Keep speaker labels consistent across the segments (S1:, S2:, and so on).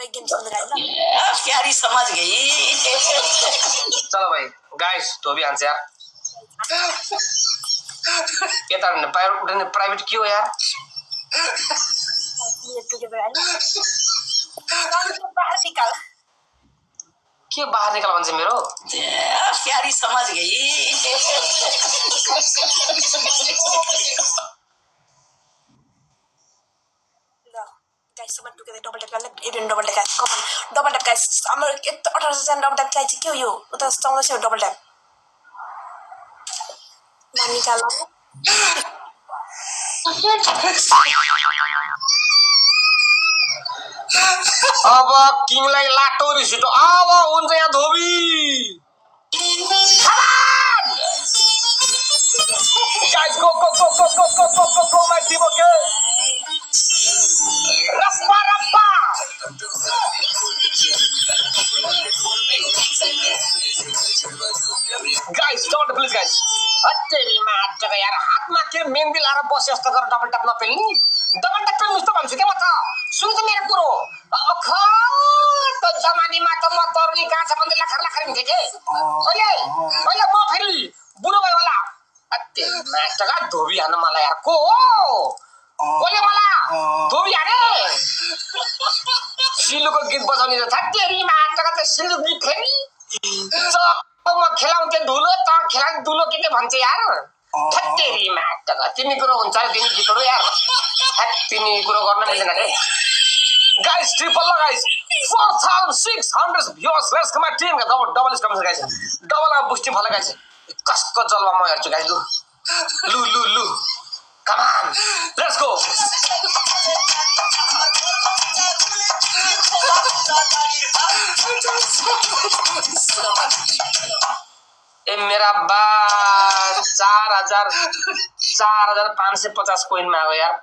S1: एक गेम खेल्नु गाइस ल
S2: प्यारी समझ गई
S3: चलो भाई गाइस तो भी हान्छ यार यता प्राइवेट के हो यार
S1: बाहर निकाल
S3: के बाहर निकाल भन्छ मेरो
S2: प्यारी समझ गई
S1: गाइस सब टुगेदर डबल टैप गर्नु इभेन डबल टैप कम डबल टैप गाइस हाम्रो 1800 जना डबल टैप चाहिँ के हो यो उता 1400 डबल टैप निकाल
S3: अब किङलाई लाटो रिसिटो अब हुन्छ यहाँ धोबी guys go go go go go go go go my team okay रप्पा रप्पा गाइस डोन्ट प्लिज गाइस अत्तेरी माटका यार हातमा के मेहन्दी लाएर बसे जस्तो गरेर डबल टप नपेल्नी डबल टप पेल्नु जस्तो भन्छु के म त सुन त मेरो कुरो अख त जमानीमा त म तरुनी कहाँ छ भन्दै लखर लखर हुन्थे के अहिले अहिले म फेरि बुढो भयो होला अत्ते माटका धोबी हान्न मलाई यार को हो कोले मलाई धोबी हाने सिलुको गीत बजाउने त थत्तेरी माटका त सिलु गीत फेरि म खेलाउँथे धुलो त खेलाउने धुलो के भन्छ यार थत्तेरी माटका तिमी कुरो हुन्छ तिमी गीतहरू यार तिमी कुरो गर्न मिल्दैन रे गाइस ट्रिपल ल guys 4600 viewers let's come my team double is coming guys double boosting फला गाइस कसको जलवा म हेर्छु गाइस लु लु लु लु कम ऑन लेट्स गो ए मेरा बा 4550 कोइन मागो यार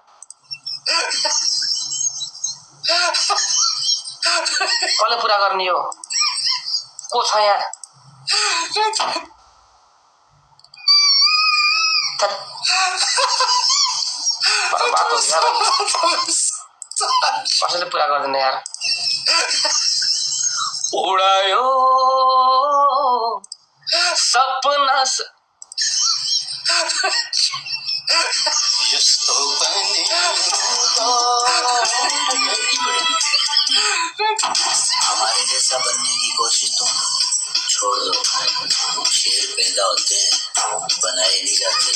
S3: कसले पुरा गर्ने हो को छ यार बाटो यार कसले पुरा गर्दैन यार उडायो सपना
S2: यस्तो पनि हमारे जैसा बनने की कोशिश तुम छोड़ दो शेर पैदा होते हैं बनाए नहीं जाते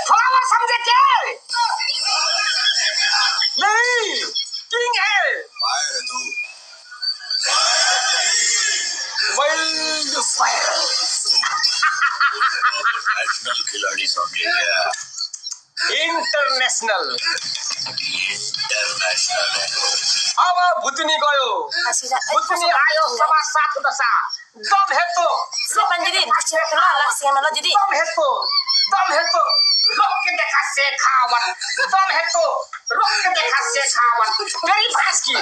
S3: फ्लावर समझे क्या नहीं किंग है
S2: फायर तू
S3: वाइल्ड फायर
S2: नेशनल खिलाड़ी समझे क्या
S3: इंटरनेशनल
S2: इंटरनेशनल
S3: अब भुतनी गयो भुतनी आयो सभा 7 दशा दम है तो
S1: सेपन दिदी दिछे ल लासियामा ल दिदी
S3: दम है तो रोक के देखा शेखावत दम है तो रोक के देखा शेखावत तेरी भैंस की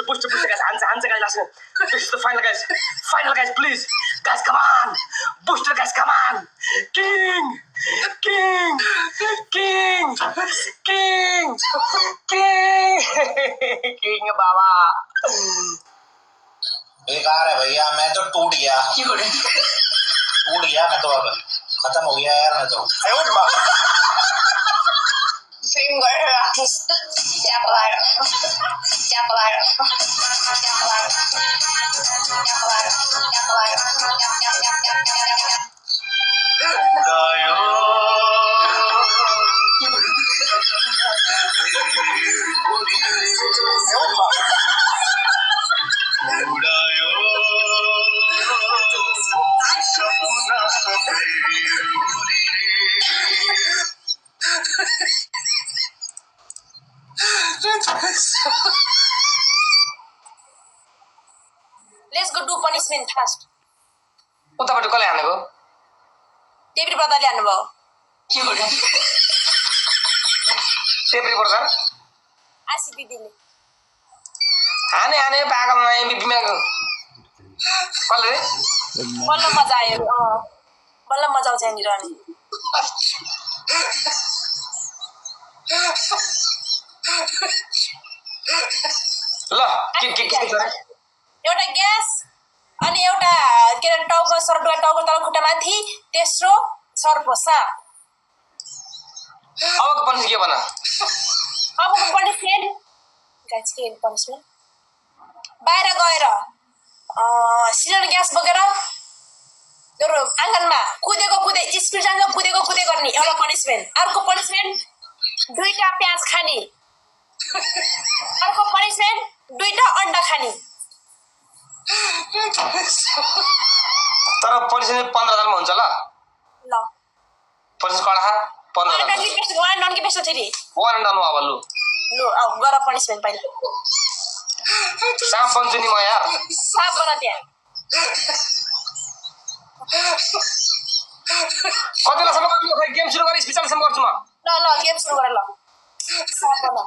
S3: Booster, guys. Hands, guys. Last one. This is the final, guys. Final, guys. Please, guys, come on. Booster, guys, come on. King. King बाबा
S2: बेकार है भैया, मैं तो टूट गया मैं तो, अब खत्म हो गया यार मैं तो।
S1: Let's go do punishment first.
S3: उतापट्टि कसले हानेको
S1: टेबी ब्रदरले हान्नुभयो
S3: टेप रिपोर्टर
S1: आशी दिदीले
S3: हाने पागलमा एमबिपीमा कसले रे
S1: बल्ल मजा आयो बल्ल मजा आउँछ यहाँनिर अनि
S3: ल के छ
S1: एउटा ग्यास अनि एउटा के अरे टाउको सर्पलाई टाउको तल खुट्टा माथि तेस्रो सर्प साप
S3: अबको पनिस के भन
S1: अबको पनिसमेन्ट गाइस के पनिसमेन्ट बाहिर गएर सिलिन्डर ग्यास बोकेर त्यो आँगनमा कुदे स्पिडसँग कुदे गर्ने एउटा पनिसमेन्ट अर्को पनिसमेन्ट 2टा प्याज खाने अर्को पनिसमेन्ट 2टा अन्डा खाने
S3: तर पनिसमेन्ट 15,000 मा हुन्छ ल
S1: ल
S3: पनिस कडा 15,000
S1: वान डनकी पेस्ट थ्री
S3: वान डाउन अब लु
S1: लु आउ गर पनिसमेन्ट पहिला
S3: साप बन्छु नि म यार
S1: साप बना त्यहाँ
S3: कति बेलासम्म गर्नु खै गेम सुरु गरे स्पेशलसम्म गर्छु म
S1: ल गेम सुरु गर ल साप बना